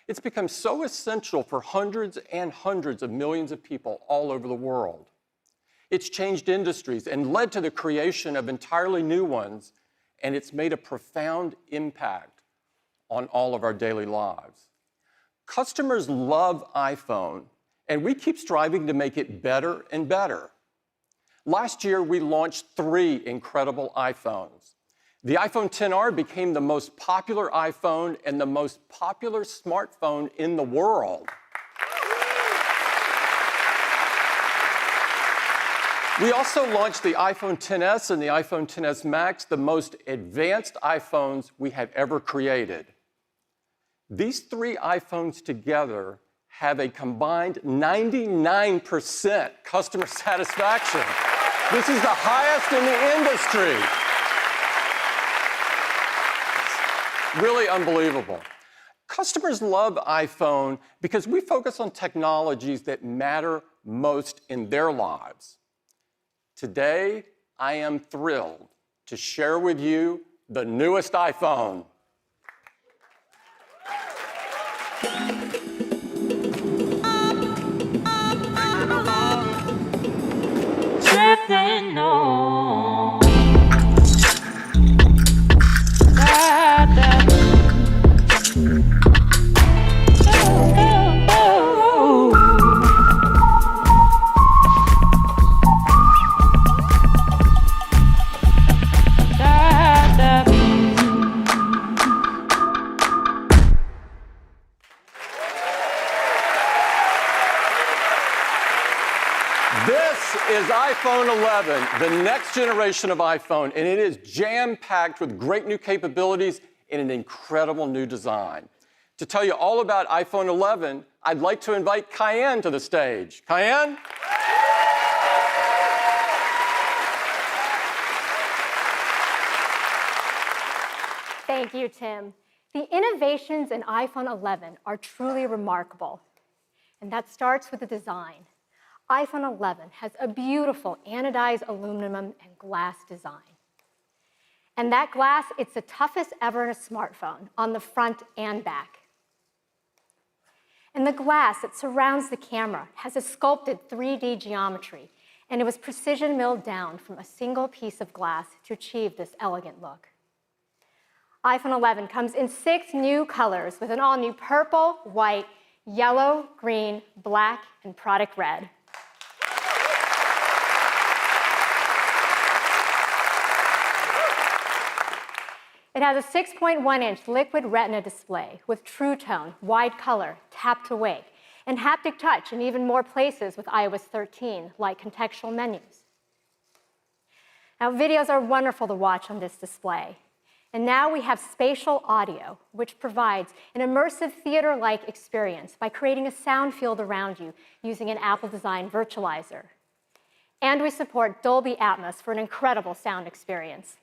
It's become so essential for hundreds and hundreds of millions of people all over the world. It's changed industries and led to the creation of entirely new ones, and it's made a profound impact on all of our daily lives. Customers love iPhone, and we keep striving to make it better and better. Last year, we launched 3 incredible iPhones. The iPhone XR became the most popular iPhone and the most popular smartphone in the world. We also launched the iPhone XS and the iPhone XS Max, the most advanced iPhones we have ever created. These 3 iPhones together have a combined 99% customer satisfaction. This is the highest in the industry. It's really unbelievable. Customers love iPhone because we focus on technologies that matter most in their lives. Today, I am thrilled to share with you the newest iPhone. Tripping on. This is iPhone 11, the next generation of iPhone, and it is jam-packed with great new capabilities and an incredible new design. To tell you all about iPhone 11, I'd like to invite Cayenne to the stage. Cayenne? Thank you, Tim. The innovations in iPhone 11 are truly remarkable, and that starts with the design. iPhone 11 has a beautiful anodized aluminum and glass design. And that glass, it's the toughest ever in a smartphone, on the front and back. And the glass that surrounds the camera has a sculpted 3D geometry, and it was precision milled down from a single piece of glass to achieve this elegant look. iPhone 11 comes in 6 new colors with an all-new purple, white, yellow, green, black, and product red. It has a 6.1-inch liquid retina display with True Tone, wide color, tap to wake, and haptic touch in even more places with iOS 13, like contextual menus. Now, videos are wonderful to watch on this display. And now we have spatial audio, which provides an immersive theater-like experience by creating a sound field around you using an Apple-designed virtualizer. And we support Dolby Atmos for an incredible sound experience.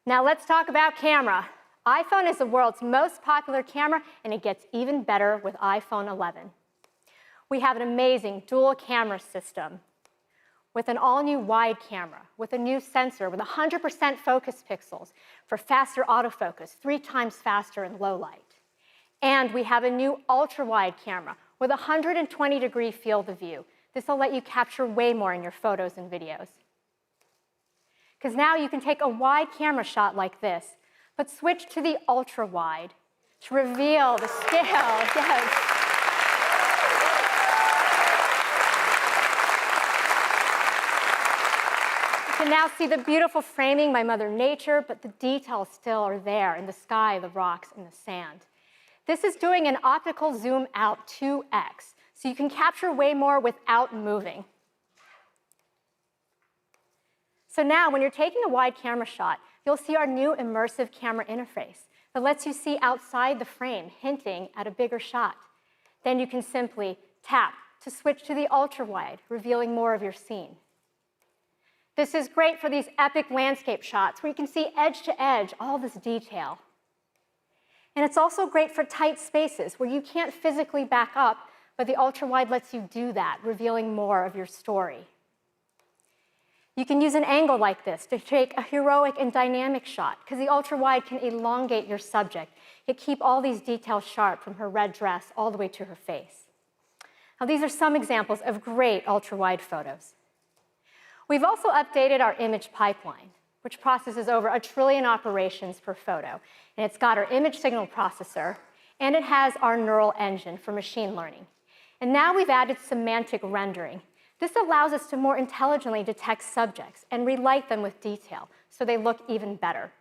Now let's talk about camera. iPhone is the world's most popular camera, and it gets even better with iPhone 11. We have an amazing dual camera system with an all-new wide camera, with a new sensor with 100% focus pixels for faster autofocus, 3 times faster in low light. And we have a new ultra-wide camera with a 120-degree field of view. This will let you capture way more in your photos and videos. Because now you can take a wide camera shot like this, but switch to the ultra-wide to reveal the scale. Yes. You can now see the beautiful framing by Mother Nature, but the details still are there in the sky, the rocks, and the sand. This is doing an optical zoom out 2x, so you can capture way more without moving. So now, when you're taking a wide camera shot, you'll see our new immersive camera interface that lets you see outside the frame, hinting at a bigger shot. Then you can simply tap to switch to the ultra-wide, revealing more of your scene. This is great for these epic landscape shots where you can see edge to edge all this detail. And it's also great for tight spaces where you can't physically back up, but the ultra-wide lets you do that, revealing more of your story. You can use an angle like this to take a heroic and dynamic shot, because the ultra-wide can elongate your subject, yet keep all these details sharp from her red dress all the way to her face. Now, these are some examples of great ultra-wide photos. We've also updated our image pipeline, which processes over 1 trillion operations per photo. And it's got our image signal processor, and it has our neural engine for machine learning. And now we've added semantic rendering. This allows us to more intelligently detect subjects and relight them with detail so they look even better.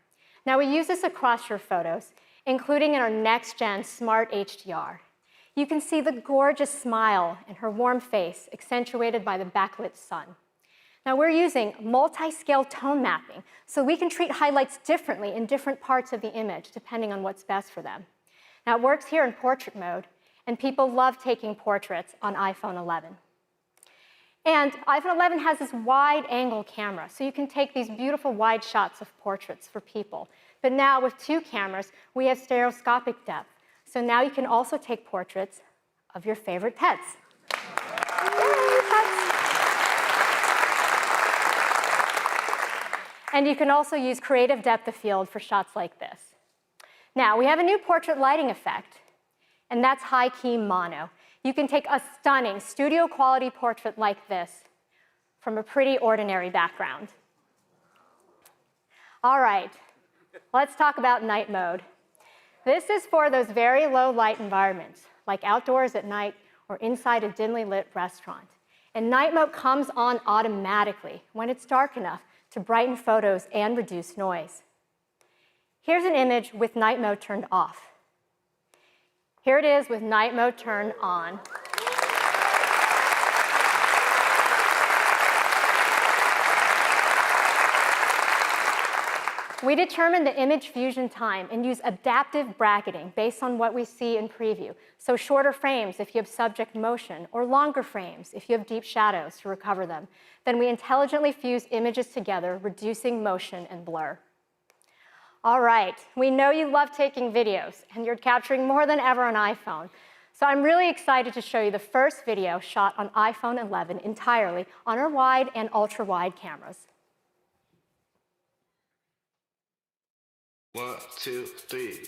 Now, we use this across your photos, including in our next-gen smart HDR. You can see the gorgeous smile and her warm face accentuated by the backlit sun. Now, we're using multi-scale tone mapping, so we can treat highlights differently in different parts of the image, depending on what's best for them. Now, it works here in portrait mode, and people love taking portraits on iPhone 11. And iPhone 11 has this wide-angle camera, so you can take these beautiful wide shots of portraits for people. But now, with 2 cameras, we have stereoscopic depth. So now you can also take portraits of your favorite pets. Yay, pets! And you can also use creative depth of field for shots like this. Now, we have a new portrait lighting effect, and that's high key mono. You can take a stunning studio quality portrait like this from a pretty ordinary background. All right, let's talk about night mode. This is for those very low light environments, like outdoors at night or inside a dimly lit restaurant. And night mode comes on automatically when it's dark enough to brighten photos and reduce noise. Here's an image with night mode turned off. Here it is with night mode turned on. We determine the image fusion time and use adaptive bracketing based on what we see in preview. So shorter frames if you have subject motion, or longer frames if you have deep shadows to recover them. Then we intelligently fuse images together, reducing motion and blur. All right, we know you love taking videos, and you're capturing more than ever on iPhone. So I'm really excited to show you the first video shot on iPhone 11 entirely on our wide and ultra-wide cameras. 1, 2, 3.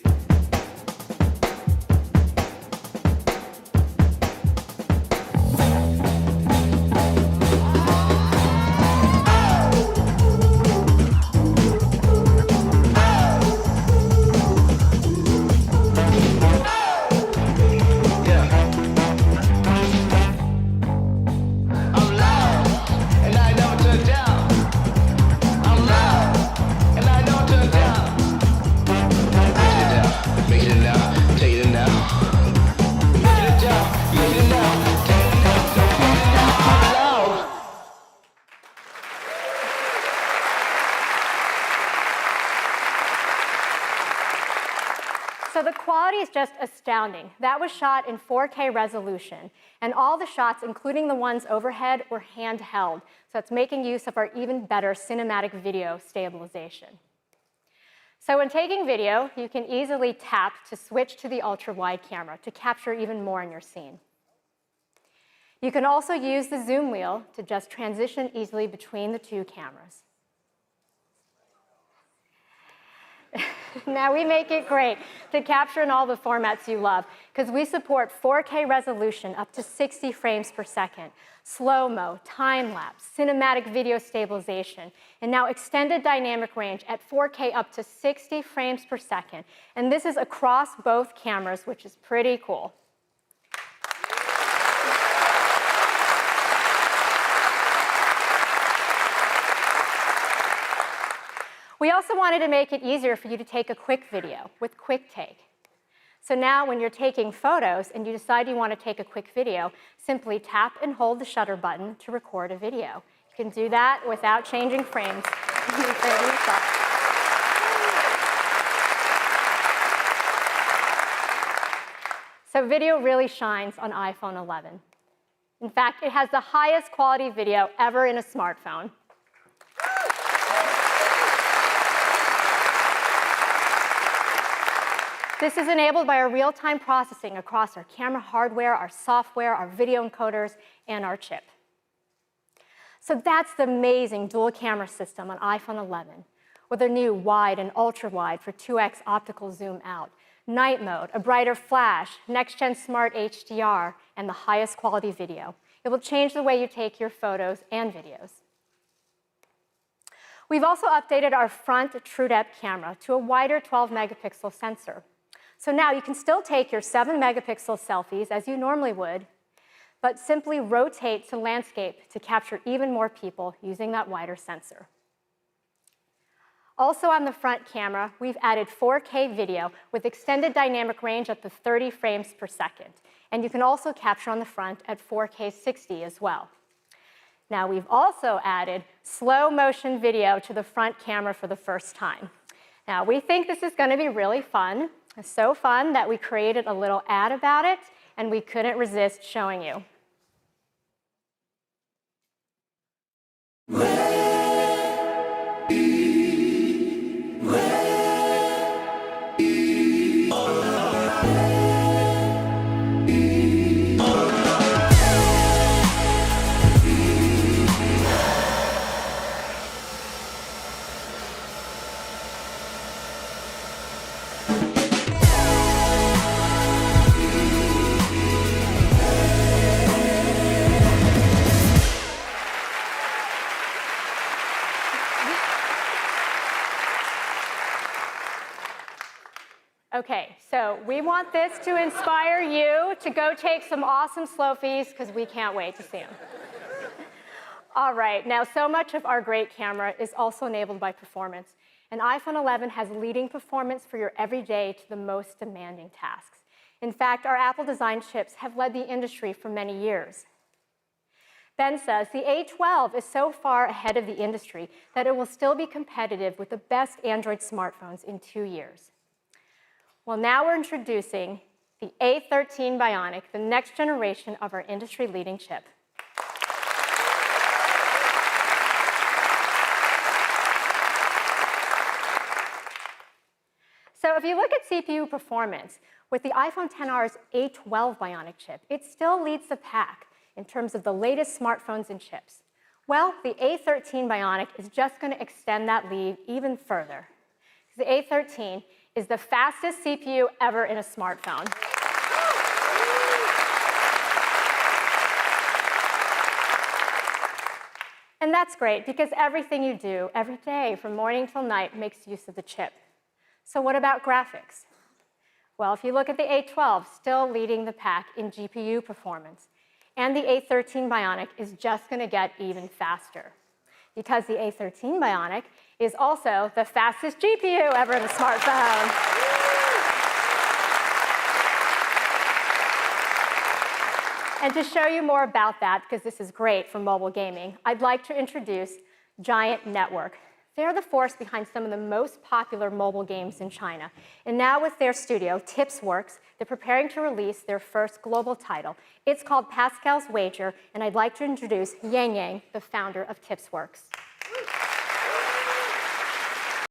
So the quality is just astounding. That was shot in 4K resolution, and all the shots, including the ones overhead, were handheld. So it's making use of our even better cinematic video stabilization. So when taking video, you can easily tap to switch to the ultra-wide camera to capture even more in your scene. You can also use the zoom wheel to just transition easily between the 2 cameras. Now, we make it great to capture in all the formats you love, because we support 4K resolution up to 60 frames per second, slow-mo, time-lapse, cinematic video stabilization, and now extended dynamic range at 4K up to 60 frames per second. And this is across both cameras, which is pretty cool. We also wanted to make it easier for you to take a quick video with Quick Take. So now when you're taking photos and you decide you want to take a quick video, simply tap and hold the shutter button to record a video. You can do that without changing frames. So video really shines on iPhone 11. In fact, it has the highest quality video ever in a smartphone. This is enabled by our real-time processing across our camera hardware, our software, our video encoders, and our chip. So that's the amazing dual camera system on iPhone 11, with a new wide and ultra-wide for 2x optical zoom out, night mode, a brighter flash, next-gen smart HDR, and the highest quality video. It will change the way you take your photos and videos. We've also updated our front true-depth camera to a wider 12-megapixel sensor. So now you can still take your 7-megapixel selfies as you normally would, but simply rotate to landscape to capture even more people using that wider sensor. Also on the front camera, we've added 4K video with extended dynamic range up to 30 frames per second. And you can also capture on the front at 4K 60 as well. Now, we've also added slow motion video to the front camera for the first time. Now, we think this is going to be really fun. It's so fun that we created a little ad about it, and we couldn't resist showing you. Okay, so we want this to inspire you to go take some awesome selfies because we can't wait to see them. All right, now so much of our great camera is also enabled by performance. And iPhone 11 has leading performance for your everyday to the most demanding tasks. In fact, our Apple design chips have led the industry for many years. Ben says the A12 is so far ahead of the industry that it will still be competitive with the best Android smartphones in 2 years. Well, now we're introducing the A13 Bionic, the next generation of our industry-leading chip. So if you look at CPU performance, with the iPhone XR's A12 Bionic chip, it still leads the pack in terms of the latest smartphones and chips. Well, the A13 Bionic is just going to extend that lead even further. The A13 is the fastest CPU ever in a smartphone. And that's great because everything you do every day from morning till night makes use of the chip. So what about graphics? Well, if you look at the A12, still leading the pack in GPU performance. And the A13 Bionic is just going to get even faster because the A13 Bionic is also the fastest GPU ever in a smartphone. And to show you more about that, because this is great for mobile gaming, I'd like to introduce Giant Network. They're the force behind some of the most popular mobile games in China. And now with their studio, Tipsworks, they're preparing to release their first global title. It's called Pascal's Wager, and I'd like to introduce Yang Yang, the founder of Tipsworks.